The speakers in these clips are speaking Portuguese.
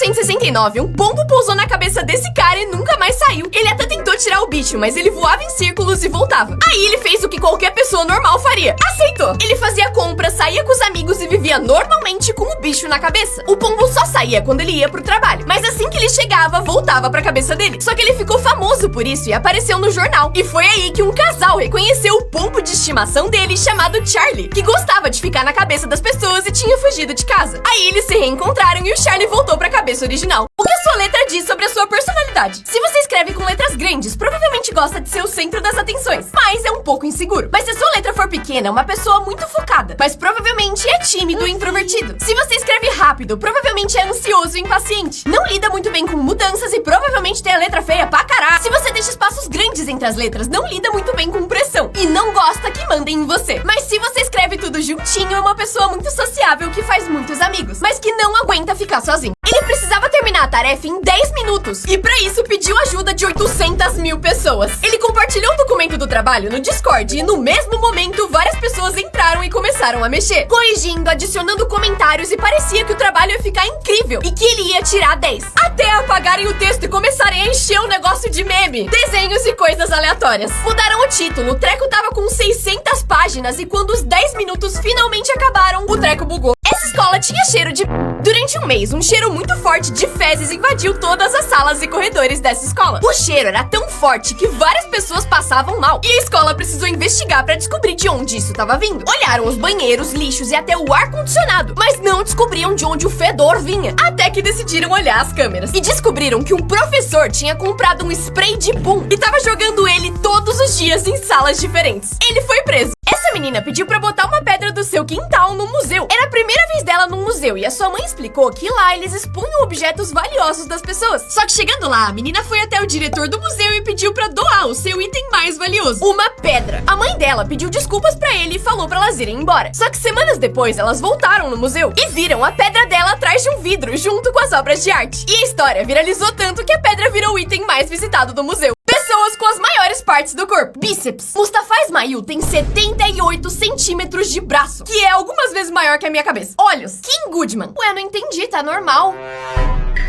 1969, um pombo pousou na cabeça desse cara e nunca mais saiu. Ele até tentou tirar o bicho, mas ele voava em círculos e voltava. Aí ele fez o que qualquer pessoa normal faria. Aceitou. Ele fazia compras, saía com os amigos e vivia normalmente com o bicho na cabeça. O pombo só saía quando ele ia pro trabalho, mas assim que ele chegava, voltava pra cabeça dele. Só que ele ficou famoso por isso e apareceu no jornal. E foi aí que um casal reconheceu o pombo de estimação dele, chamado Charlie, que gostava de ficar na cabeça das pessoas e tinha fugido de casa. Aí eles se reencontraram e o Charlie voltou pra cabeça original. O que a sua letra diz sobre a sua personalidade? Se você escreve com letras grandes, provavelmente gosta de ser o centro das atenções, mas é um pouco inseguro. Mas se a sua letra for pequena, é uma pessoa muito focada, mas provavelmente é tímido e introvertido. Se você escreve rápido, provavelmente é ansioso e impaciente. Não lida muito bem com mudanças e provavelmente tem a letra feia pra caralho. Se você deixa espaços grandes entre as letras, não lida muito bem com pressão e não gosta que mandem em você. Mas se você escreve tudo juntinho, é uma pessoa muito sociável que faz muitos amigos, mas que não aguenta ficar sozinho. Ele precisava terminar a tarefa em 10 minutos e pra isso pediu ajuda de 800 mil pessoas. Ele compartilhou o documento do trabalho no Discord e no mesmo momento várias pessoas entraram e começaram a mexer, corrigindo, adicionando comentários e parecia que o trabalho ia ficar incrível e que ele ia tirar 10. Até apagarem o texto e começarem a encher o negócio de meme, desenhos e coisas aleatórias. Mudaram o título, o treco tava com 600 páginas e quando os 10 minutos finalmente acabaram, o treco bugou. Essa escola tinha cheiro de... Durante um mês, um cheiro muito forte de fezes invadiu todas as salas e corredores dessa escola. O cheiro era tão forte que várias pessoas passavam mal. E a escola precisou investigar pra descobrir de onde isso tava vindo. Olharam os banheiros, lixos e até o ar-condicionado, mas não descobriam de onde o fedor vinha. Até que decidiram olhar as câmeras. E descobriram que um professor tinha comprado um spray de pum e tava jogando ele todos os dias em salas diferentes. Ele foi preso. Essa menina pediu pra botar uma pedra do seu quintal no museu. Era a primeira vez dela num museu e a sua mãe explicou que lá eles expunham objetos valiosos das pessoas. Só que chegando lá, a menina foi até o diretor do museu e pediu pra doar o seu item mais valioso, uma pedra. A mãe dela pediu desculpas pra ele e falou pra elas irem embora. Só que semanas depois, elas voltaram no museu e viram a pedra dela atrás de um vidro, junto com as obras de arte. E a história viralizou tanto que a pedra virou o item mais visitado do museu. Pessoas com as maiores partes do corpo. Bíceps. Mustafa Ismail tem 78 centímetros de braço, que é algumas vezes maior que a minha cabeça. Olhos. Kim Goodman. Ué, não entendi, tá normal.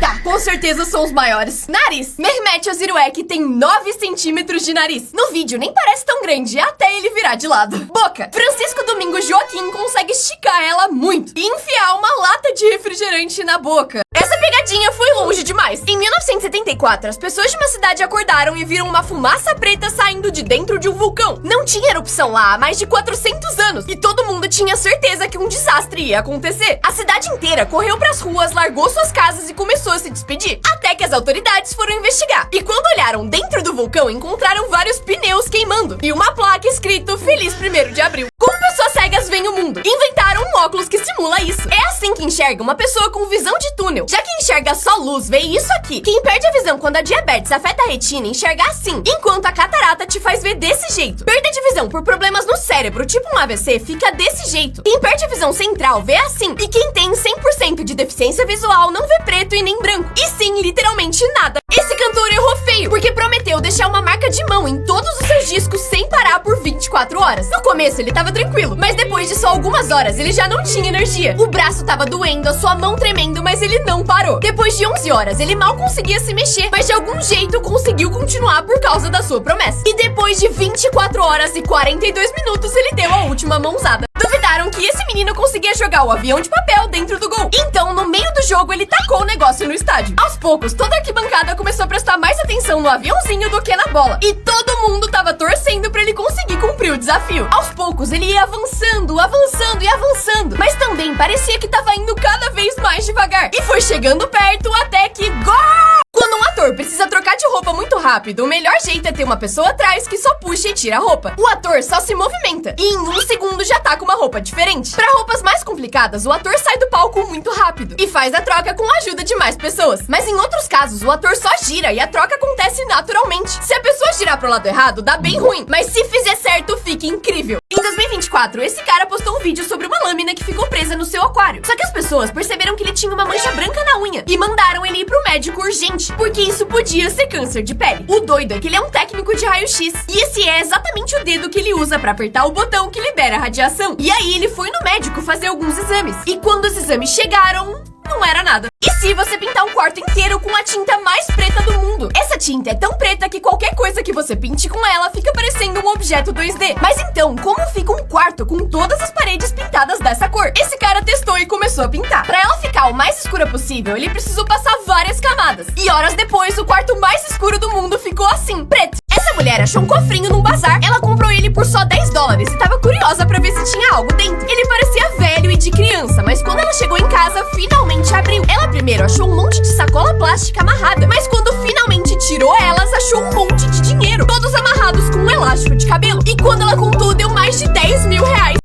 Tá, com certeza são os maiores. Nariz. Mehmet Ozirwek tem 9 centímetros de nariz. No vídeo nem parece tão grande, até ele virar de lado. Boca. Francisco Domingos Joaquim consegue esticar ela muito e enfiar uma lata de refrigerante na boca. Essa pegadinha foi longe demais. Em 1974, as pessoas de uma cidade acordaram e viram uma fumaça preta saindo de dentro de um vulcão. Não tinha erupção lá há mais de 400 anos e todo mundo tinha certeza que um desastre ia acontecer. A cidade inteira correu pras ruas, largou suas casas e começou a se despedir, até que as autoridades foram investigar. E quando olharam dentro do vulcão, encontraram vários pneus queimando e uma placa escrito Feliz 1º de Abril. Como pessoas cegas veem o mundo? Inventaram um óculos que simula isso. É assim que enxerga uma pessoa com visão de túnel. Já que enxerga só luz, vê isso aqui. Quem perde a visão quando a diabetes afeta a retina, enxerga assim, enquanto a catarata te faz ver desse jeito. Perda de visão por problemas no cérebro, tipo um AVC, fica desse jeito. Quem perde a visão central vê assim. E quem tem 100% de deficiência visual não vê preto e nem branco. E sim, literalmente nada. Esse cantor errou feio, porque prometeu deixar uma marca de mão em todos os seus discos sem parar por 24 horas. No começo ele tava tranquilo, mas depois de só algumas horas ele já não tinha energia. O braço tava doendo, a sua mão tremendo, mas ele não parou. Depois de 11 horas ele mal conseguia se mexer, mas de algum jeito conseguiu continuar por causa da sua promessa. E depois de 24 horas e 42 minutos ele deu a última mãozada. Duvidaram que esse menino conseguia jogar o avião de papel dentro do gol. Então, no meio do jogo, ele tacou o negócio no estádio. Aos poucos, toda a arquibancada começou a prestar mais atenção no aviãozinho do que na bola. E todo mundo tava torcendo pra ele conseguir cumprir o desafio. Aos poucos, ele ia avançando, avançando e avançando. Mas também parecia que tava indo cada vez mais devagar. E foi chegando perto até que... Gol! Quando um ator precisa trocar de roupa muito rápido, o melhor jeito é ter uma pessoa atrás que só puxa e tira a roupa. O ator só se movimenta e em 1 segundo já tá com uma roupa diferente. Pra roupas mais complicadas, o ator sai do palco muito rápido e faz a troca com a ajuda de mais pessoas. Mas em outros casos, o ator só gira e a troca acontece naturalmente. Se a pessoa girar pro lado errado, dá bem ruim, mas se fizer certo, fica incrível. Em 2024, esse cara postou um vídeo sobre uma lâmina que ficou presa no seu aquário. Só que as pessoas perceberam que ele tinha uma mancha branca na unha e mandaram ele ir pro médico urgente, porque isso podia ser câncer de pele. O doido é que ele é um técnico de raio-x e esse é exatamente o dedo que ele usa pra apertar o botão que libera a radiação. E aí ele foi no médico fazer alguns exames. E quando os exames chegaram... não era nada. E se você pintar um quarto inteiro com a tinta mais preta do mundo? Essa tinta é tão preta que qualquer coisa que você pinte com ela fica parecendo um objeto 2D. Mas então, como fica um quarto com todas as paredes pintadas dessa cor? Esse cara testou e começou a pintar. Pra ela ficar o mais escura possível, ele precisou passar várias camadas. E horas depois, o quarto mais escuro do mundo ficou assim, preto. Essa mulher achou um cofrinho num bazar, ela comprou ele por só $10 e tava curiosa pra ver se tinha algo dentro. Ele parecia velho e de criança, mas quando ela chegou em casa, finalmente abriu. Ela primeiro achou um monte de sacola plástica amarrada, mas quando finalmente tirou elas, achou um monte de dinheiro, todos amarrados com um elástico de cabelo. E quando ela contou, deu mais de R$10 mil.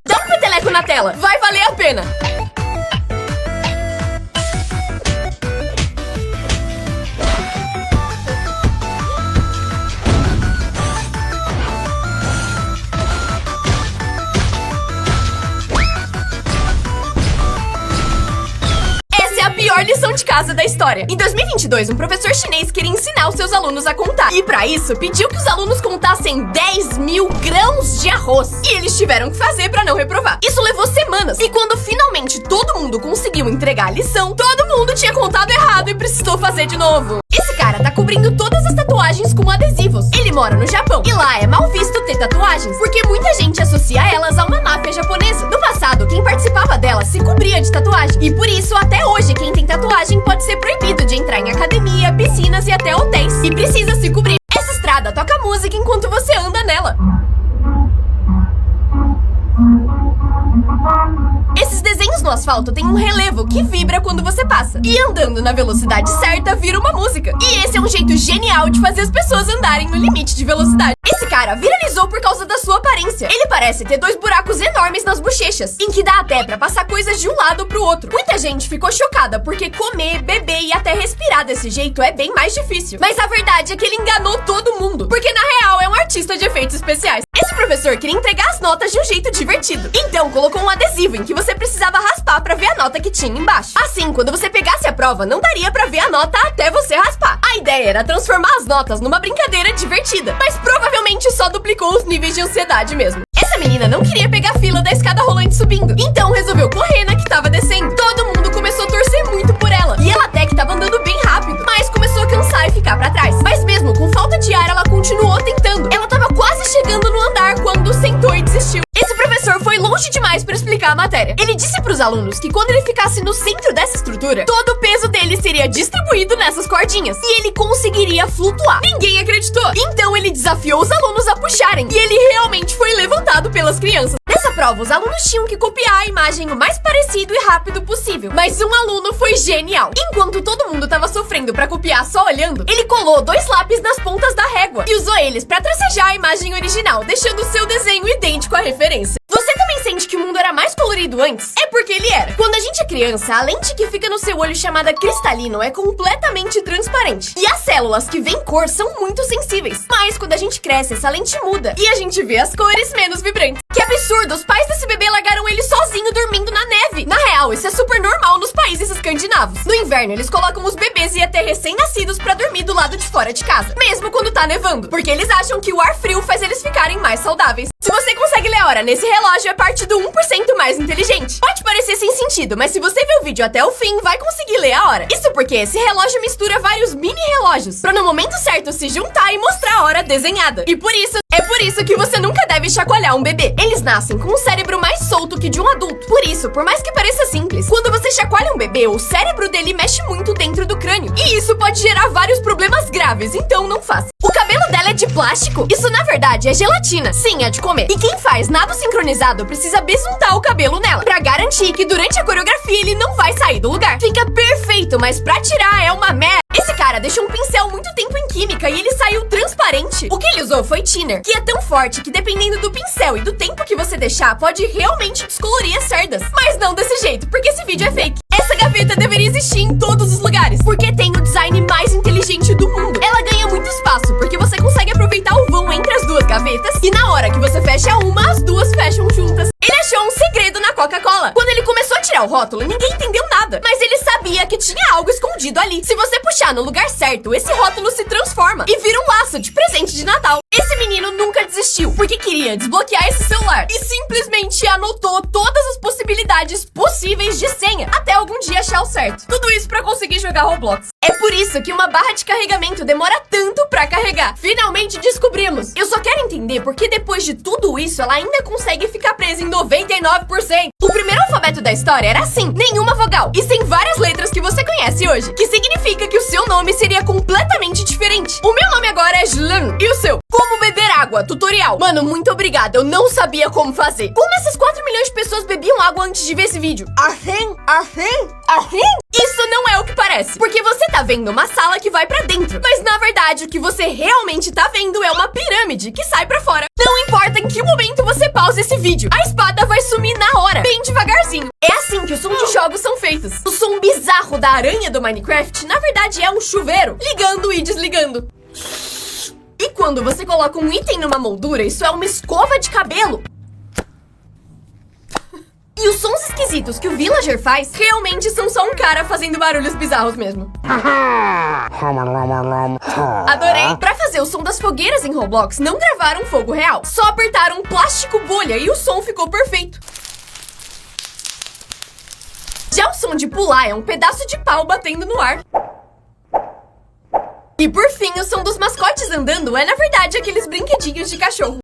Dá um peteleco na tela, vai valer a pena. Pior lição de casa da história. Em 2022, um professor chinês queria ensinar os seus alunos a contar. E pra isso, pediu que os alunos contassem 10 mil grãos de arroz. E eles tiveram que fazer pra não reprovar. Isso levou semanas. E quando finalmente todo mundo conseguiu entregar a lição, todo mundo tinha contado errado e precisou fazer de novo. Esse cara tá cobrindo todas as tatuagens com adesivos. Ele mora no Japão. E lá é mal visto ter tatuagens, porque muita gente associa elas a uma máfia japonesa. No passado, quem participava dela se cobria de tatuagem. E por isso, até hoje, quem tem tatuagem pode ser proibido de entrar em academia, piscinas e até hotéis. E precisa se cobrir. Essa estrada toca música enquanto você anda nela. Esses desenhos no asfalto têm um relevo que vibra quando você passa. E andando na velocidade certa, vira uma música. E esse é um jeito genial de fazer as pessoas andarem no limite de velocidade. Esse cara viralizou por causa da sua aparência. Ele parece ter 2 buracos enormes nas bochechas, em que dá até pra passar coisas de um lado pro outro. Muita gente ficou chocada, porque comer, beber e até respirar desse jeito é bem mais difícil. Mas a verdade é que ele enganou todo mundo, porque na real é um artista de efeitos especiais. Esse professor queria entregar as notas de um jeito divertido. Então colocou um adesivo em que você precisava raspar pra ver a nota que tinha embaixo. Assim, quando você pegasse a prova, não daria pra ver a nota até você raspar. A ideia era transformar as notas numa brincadeira divertida, mas provavelmente só duplicou os níveis de ansiedade mesmo. Essa menina não queria pegar a fila da escada rolante subindo, então resolveu correr na que tava descendo. Todo mundo começou a torcer muito por ela, e ela até que tava andando bem rápido, mas começou a cansar e ficar pra trás. Mas mesmo com falta de ar, ela continuou tentando. Ela tava quase chegando no andar quando sentou e desistiu. Esse professor foi longe demais para explicar a matéria. Ele disse pros alunos que quando ele ficasse no centro dessa estrutura, todo o peso dele seria distribuído nessas cordinhas e ele conseguiria flutuar. Ninguém acreditou. Então ele desafiou os alunos a puxarem e ele realmente foi levantado pelas crianças. Nessa prova, os alunos tinham que copiar a imagem o mais parecido e rápido possível. Mas um aluno foi genial. Enquanto todo mundo tava sofrendo pra copiar só olhando, ele colou 2 lápis nas pontas da régua e usou eles pra tracejar a imagem original, deixando o seu desenho idêntico à referência. Você também sente que o mundo era mais colorido antes? É porque ele era. Quando a gente é criança, a lente que fica no seu olho chamada cristalino é completamente transparente. E as células que veem cor são muito sensíveis. Mas quando a gente cresce, essa lente muda e a gente vê as cores menos vibrantes. Que absurdo! Os pais desse bebê largaram ele sozinho dormindo na neve. Na real, isso é super normal nos países escandinavos. No inverno, eles colocam os bebês e até recém-nascidos pra dormir do lado de fora de casa, mesmo quando tá nevando, porque eles acham que o ar frio faz eles ficarem mais saudáveis. Se você consegue ler a hora nesse relógio, é parte do 1% mais inteligente. Pode parecer sem sentido, mas se você ver o vídeo até o fim, vai conseguir ler a hora. Isso porque esse relógio mistura vários mini relógios, pra no momento certo se juntar e mostrar a hora desenhada. E por isso que você nunca deve chacoalhar um bebê. Eles nascem com um cérebro mais solto que de um adulto. Por isso, por mais que pareça simples, quando você chacoalha um bebê, o cérebro dele mexe muito dentro do crânio. E isso pode gerar vários problemas graves, então não faça. O cabelo dela é de plástico? Isso na verdade é gelatina. Sim, é de comer. E quem faz nado sincronizado precisa besuntar o cabelo nela, pra garantir que durante a coreografia ele não vai sair do lugar. Fica perfeito, mas pra tirar é uma merda. Esse cara deixou um pincel muito tempo em química e ele saiu transparente. O que ele usou foi thinner, que é tão forte que dependendo do pincel e do tempo que você deixar, pode realmente descolorir as cerdas. Mas não desse jeito, porque esse vídeo é fake. Essa gaveta deveria existir em todos os lugares, porque tem o design mais inteligente do mundo. Ela ganha muito espaço, porque você consegue aproveitar o vão entre as duas gavetas e na hora que você fecha uma, as duas fecham juntas. Ele achou um segredo na Coca-Cola. Quando ele começou a tirar o rótulo, ninguém entendeu nada, mas ele sabia que tinha algo escondido ali. Se você puxar no lugar certo, esse rótulo se transforma e vira um laço de presente de Natal. Esse menino nunca desistiu, porque queria desbloquear esse celular e simplesmente anotou todas as possibilidades possíveis de senha, até algum dia achar o certo. Tudo isso pra conseguir jogar Roblox. É por isso que uma barra de carregamento demora tanto pra carregar. Finalmente descobrimos. Eu só quero entender porque depois de tudo isso, ela ainda consegue ficar presa em 99%. O primeiro alfabeto da história era assim, nenhuma vogal, e sem várias letras que você conhece hoje, que significa que o seu nome seria completamente diferente. O meu nome agora é Slan, e o seu? Como beber água, tutorial. Mano, muito obrigada, eu não sabia como fazer. Como essas 4 milhões de pessoas bebiam água antes de ver esse vídeo? Assim? Isso não é o que parece, porque você tá vendo uma sala que vai pra dentro, mas na verdade o que você realmente tá vendo é uma pirâmide que sai pra fora. Não importa em que momento você pausa esse vídeo, a espada vai sumir na hora, bem devagarzinho. É assim que os sons de jogos são feitos. O som bizarro da aranha do Minecraft, na verdade é um chuveiro, ligando e desligando. E quando você coloca um item numa moldura, isso é uma escova de cabelo. E os sons esquisitos que o Villager faz realmente são só um cara fazendo barulhos bizarros mesmo. Adorei! Pra fazer o som das fogueiras em Roblox, não gravaram fogo real. Só apertaram plástico bolha e o som ficou perfeito. Já o som de pular é um pedaço de pau batendo no ar. E por fim, o som dos mascotes andando é na verdade aqueles brinquedinhos de cachorro.